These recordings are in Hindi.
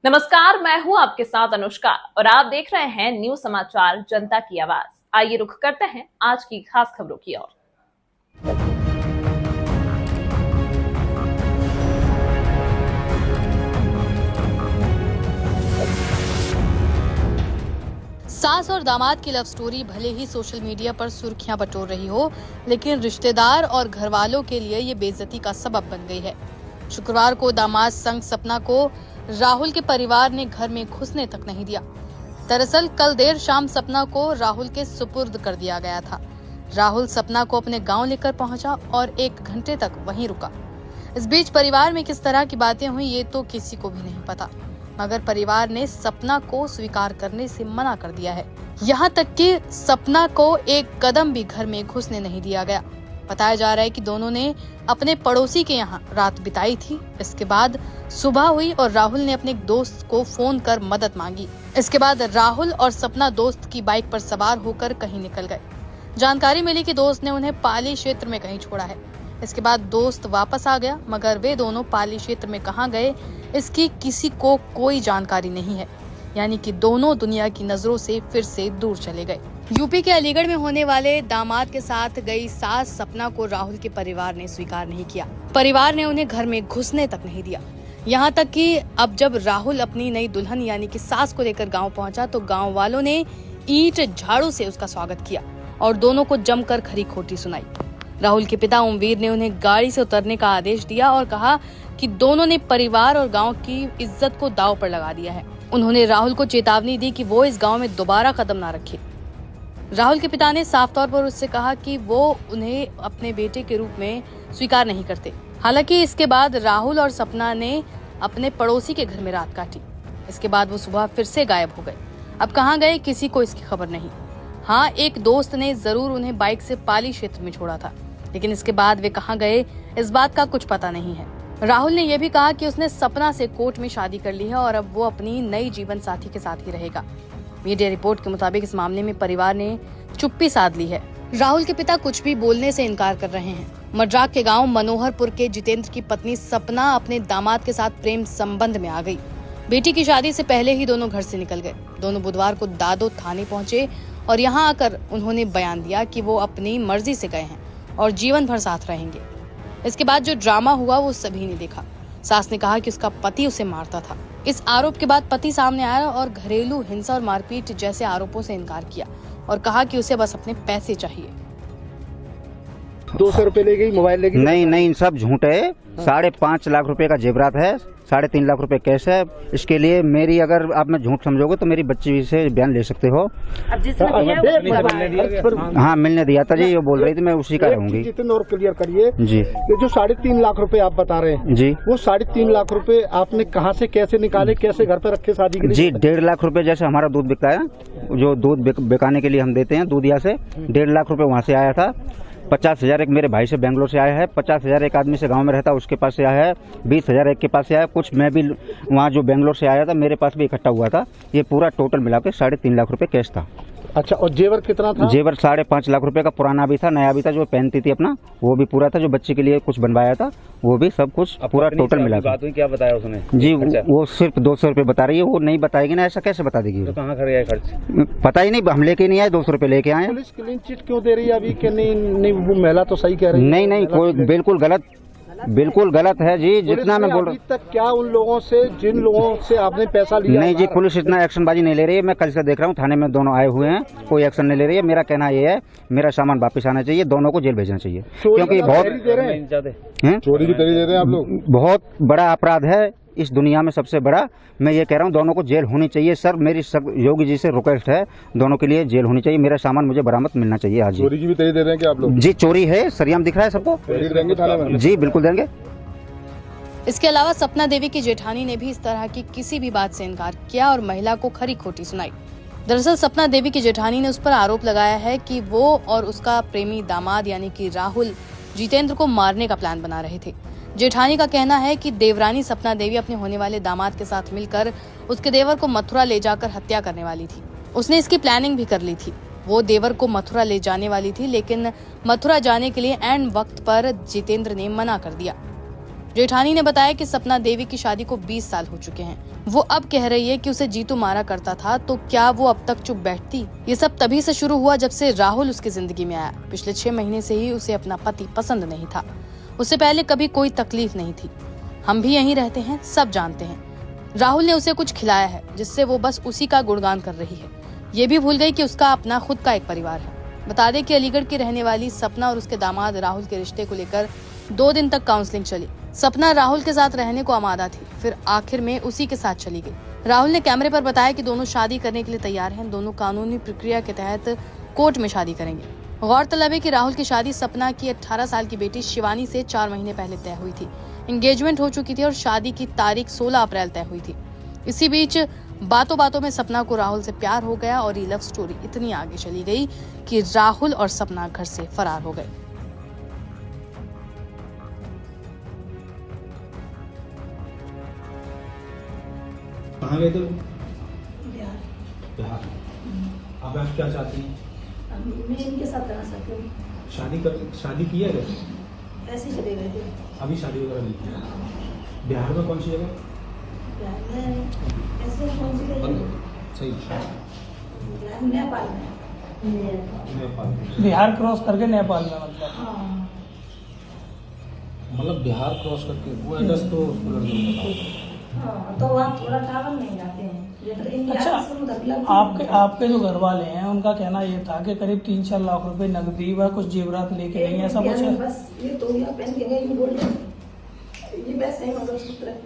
नमस्कार, मैं हूं आपके साथ अनुष्का और आप देख रहे हैं न्यूज समाचार जनता की आवाज। आइए रुख करते हैं आज की खास खबरों की ओर। सास और दामाद की लव स्टोरी भले ही सोशल मीडिया पर सुर्खियां बटोर रही हो, लेकिन रिश्तेदार और घर वालों के लिए ये बेइज्जती का सबब बन गई है। शुक्रवार को दामाद संग सपना को राहुल के परिवार ने घर में घुसने तक नहीं दिया। दरअसल कल देर शाम सपना को राहुल के सुपुर्द कर दिया गया था। राहुल सपना को अपने गांव लेकर पहुंचा और 1 घंटे तक वहीं रुका। इस बीच परिवार में किस तरह की बातें हुई ये तो किसी को भी नहीं पता, मगर परिवार ने सपना को स्वीकार करने से मना कर दिया है। यहाँ तक कि सपना को 1 कदम भी घर में घुसने नहीं दिया गया। बताया जा रहा है कि दोनों ने अपने पड़ोसी के यहाँ रात बिताई थी। इसके बाद सुबह हुई और राहुल ने अपने दोस्त को फोन कर मदद मांगी। इसके बाद राहुल और सपना दोस्त की बाइक पर सवार होकर कहीं निकल गए। जानकारी मिली कि दोस्त ने उन्हें पाली क्षेत्र में कहीं छोड़ा है। इसके बाद दोस्त वापस आ गया, मगर वे दोनों पाली क्षेत्र में कहाँ गए इसकी किसी को कोई जानकारी नहीं है। यानी कि दोनों दुनिया की नजरों से फिर से दूर चले गए। यूपी के अलीगढ़ में होने वाले दामाद के साथ गई सास सपना को राहुल के परिवार ने स्वीकार नहीं किया। परिवार ने उन्हें घर में घुसने तक नहीं दिया। यहाँ तक कि अब जब राहुल अपनी नई दुल्हन यानी कि सास को लेकर गांव पहुंचा तो गांव वालों ने ईंट झाड़ू से उसका स्वागत किया और दोनों को जमकर खरी खोटी सुनाई। राहुल के पिता ओमवीर ने उन्हें गाड़ी से उतरने का आदेश दिया और कहा कि दोनों ने परिवार और गांव की इज्जत को दांव पर लगा दिया है। उन्होंने राहुल को चेतावनी दी कि वो इस गांव में दोबारा कदम ना रखे। राहुल के पिता ने साफ तौर पर उससे कहा कि वो उन्हें अपने बेटे के रूप में स्वीकार नहीं करते। हालांकि इसके बाद राहुल और सपना ने अपने पड़ोसी के घर में रात काटी। इसके बाद वो सुबह फिर से गायब हो गए। अब कहाँ गए किसी को इसकी खबर नहीं। हाँ, एक दोस्त ने जरूर उन्हें बाइक से पाली क्षेत्र में छोड़ा था, लेकिन इसके बाद वे कहाँ गए इस बात का कुछ पता नहीं है। राहुल ने यह भी कहा कि उसने सपना से कोर्ट में शादी कर ली है और अब वो अपनी नई जीवन साथी के साथ ही रहेगा। मीडिया रिपोर्ट के मुताबिक इस मामले में परिवार ने चुप्पी साध ली है। राहुल के पिता कुछ भी बोलने से इनकार कर रहे हैं। मड्राक के गांव मनोहरपुर के जितेंद्र की पत्नी सपना अपने दामाद के साथ प्रेम संबंध में आ गई। बेटी की शादी से पहले ही दोनों घर से निकल गए। दोनों बुधवार को दादो थाने पहुंचे और यहाँ आकर उन्होंने बयान दिया कि वो अपनी मर्जी से गए हैं और जीवन भर साथ रहेंगे। इसके बाद जो ड्रामा हुआ वो सभी ने देखा। सास ने कहा कि उसका पति उसे मारता था। इस आरोप के बाद पति सामने आया और घरेलू हिंसा और मारपीट जैसे आरोपों से इनकार किया और कहा कि उसे बस अपने पैसे चाहिए। 200 रुपए ले गई, मोबाइल ले गई। नहीं, सब झूठ है। 5.5 लाख रुपए का जेवरात है, 3.5 लाख रुपए कैश है। इसके लिए मेरी अगर आप मैं झूठ समझोगे तो मेरी बच्ची से बयान ले सकते हो। अब हाँ, मिलने दिया था जी, वो बोल रही थी मैं उसी का रहूंगी। जितने और क्लियर करिए जी, ये जो 3.5 लाख रुपए आप बता रहे हैं जी, वो 3.5 लाख रुपए आपने कहाँ से कैसे निकाले, कैसे घर पे रखे शादी के लिए? जी, 1.5 लाख रुपए जैसे हमारा दूध बिकता है, जो दूध बिकाने के लिए हम देते हैं दूधिया से, 1.5 लाख रुपए वहाँ से आया था। 50,000 एक मेरे भाई से बेंगलोर से आया है, 50,000 एक आदमी से गांव में रहता उसके पास से आया है, 20,000 एक के पास से आया, कुछ मैं भी वहाँ जो बेंगलोर से आया था मेरे पास भी इकट्ठा हुआ था। ये पूरा टोटल मिला के 3.5 लाख रुपए कैश था। अच्छा, और जेवर कितना था? जेवर 5.5 लाख रुपए का पुराना भी था, नया भी था, जो पहनती थी अपना वो भी पूरा था, जो बच्चे के लिए कुछ बनवाया था वो भी, सब कुछ पूरा टोटल मिला था। क्या बताया उसने? जी, वो सिर्फ 200 रुपए बता रही है, वो नहीं बताएगी ना, ऐसा कैसे बता देगी? तो कहाँ खर्च खर्च पता ही नहीं, हम लेके नहीं आए, 200 रुपए लेके आए। पुलिस क्लीन चिट क्यों दे रही है अभी? कि नहीं वो महिला तो सही कह रही है। नहीं, कोई बिल्कुल गलत है जी। जितना मैं बोल रहा हूँ तक क्या उन लोगों से, जिन लोगों से आपने पैसा लिया? नहीं जी, पुलिस इतना एक्शनबाजी नहीं ले रही है। मैं कल से देख रहा हूँ थाने में दोनों आए हुए हैं, कोई एक्शन नहीं ले रही है। मेरा कहना ये है, मेरा सामान वापस आना चाहिए, दोनों को जेल भेजना चाहिए, क्योंकि बहुत चोरी की तरी दे रहे हैं आप लोग। बहुत बड़ा अपराध है इस दुनिया में, सबसे बड़ा। मैं ये कह रहा हूँ दोनों को जेल होनी चाहिए। सर, मेरी योगी जी से रिक्वेस्ट है, दोनों के लिए जेल होनी चाहिए। मेरा सामान मुझे बरामद मिलना चाहिए आज। चोरी की भी तरी दे रहे हैं क्या आप लोग? जी, चोरी है, सरियाम दिख रहा है सबको। देंगे थाने में? जी, बिल्कुल देंगे। इसके अलावा सपना देवी की जेठानी ने भी इस तरह की किसी भी बात से इनकार किया और महिला को खरी खोटी सुनाई। दरअसल सपना देवी की जेठानी ने उस पर आरोप लगाया है कि वो और उसका प्रेमी दामाद यानी कि राहुल जितेंद्र को मारने का प्लान बना रहे थे। जेठानी का कहना है कि देवरानी सपना देवी अपने होने वाले दामाद के साथ मिलकर उसके देवर को मथुरा ले जाकर हत्या करने वाली थी। उसने इसकी प्लानिंग भी कर ली थी। वो देवर को मथुरा ले जाने वाली थी, लेकिन मथुरा जाने के लिए ऐन वक्त पर जितेंद्र ने मना कर दिया। जेठानी ने बताया कि सपना देवी की शादी को 20 साल हो चुके हैं। वो अब कह रही है कि उसे जीतू मारा करता था, तो क्या वो अब तक चुप बैठती? ये सब तभी से शुरू हुआ जब से राहुल उसकी जिंदगी में आया। पिछले 6 महीने से ही उसे अपना पति पसंद नहीं था। उससे पहले कभी कोई तकलीफ नहीं थी। हम भी यहीं रहते हैं, सब जानते हैं। राहुल ने उसे कुछ खिलाया है जिससे वो बस उसी का गुणगान कर रही है। ये भी भूल गई कि उसका अपना खुद का एक परिवार है। बता दें कि अलीगढ़ की रहने वाली सपना और उसके दामाद राहुल के रिश्ते को लेकर 2 दिन तक काउंसलिंग चली। सपना राहुल के साथ रहने को आमादा थी, फिर आखिर में उसी के साथ चली गई। राहुल ने कैमरे पर बताया कि दोनों शादी करने के लिए तैयार हैं। दोनों कानूनी प्रक्रिया के तहत कोर्ट में शादी करेंगे। गौरतलब है कि राहुल की शादी सपना की 18 साल की बेटी शिवानी से 4 महीने पहले तय हुई थी। एंगेजमेंट हो चुकी थी और शादी की तारीख 16 अप्रैल तय हुई थी। इसी बीच बातों बातों में सपना को राहुल से प्यार हो गया और ये लव स्टोरी इतनी आगे चली गई कि राहुल और सपना घर से फरार हो गए। कहाँ गए थे? बिहार। अब आप क्या चाहती हैं? मैं इनके साथ रहना चाहती हूँ। शादी की है? ऐसे ही चले गए थे। अभी शादी वगैरह नहीं की? बिहार में कौन सी जगह? बिहार में ऐसे कौन सी जगह? सही। नेपाल में। नेपाल। बिहार क्रॉस करके नेपाल में मतलब। हाँ। मतलब बिहार क्रॉस करके वो एड्रेस तो उसको लड़के हाँ, तो वहाँ थोड़ा टावर नहीं जाते हैं। अच्छा, आपके जो घर वाले हैं उनका कहना ये था कि करीब 3-4 लाख रुपए नकदी व कुछ जेवरात लेके गई, ऐसा कुछ है? बस ये तो यहाँ पहन के गई गोल्डन, ये वैसे ही मंगलसूत्र है।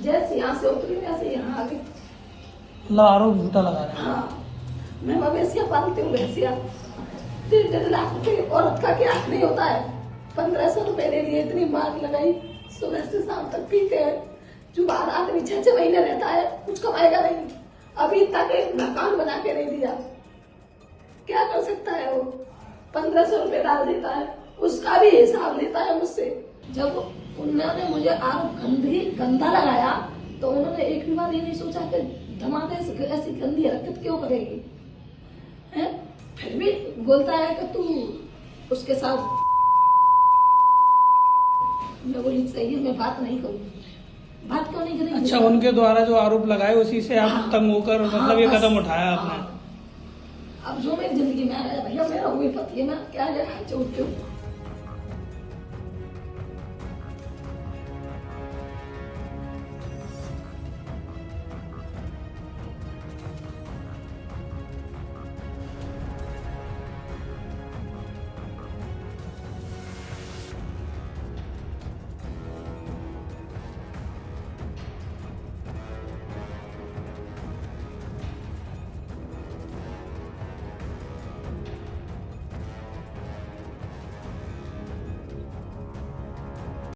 जैसे यहाँ से उतरी वैसे यहाँ आ गई। मतलब आरोप झूठा लगा रहे हैं। हाँ, मैं मवेशियाँ पालती हूँ, भैंसिया। 1.5 लाख रुपए औरत का क्या नहीं होता है। 1500 रुपए ले लिए, इतनी मार लगाई, सुबह से शाम तक पीते हैं। जो बाहर आदमी 6-6 महीने रहता है, कुछ कमाएगा नहीं। अभी तक एक मकान बना के नहीं दिया। क्या कर सकता है वो? 1500 रुपए डाल देता है, उसका भी हिसाब लेता है मुझसे। जब उन्होंने मुझे आरोप गंदा लगाया तो उन्होंने एक भी बार ये नहीं सोचा कि धमाके ऐसी गंदी हरकत क्यों करेगी है? फिर भी बोलता है कि तू उसके साथ। मैं बोली सही है, मैं बात नहीं करूँगी। बात क्यों नहीं करेंगे? अच्छा, उनके द्वारा जो आरोप लगाए उसी से आप तंग होकर मतलब ये कदम उठाया आपने? अब जो मेरी जिंदगी में आया भैया, मेरा वही पति है। मैं क्या चुप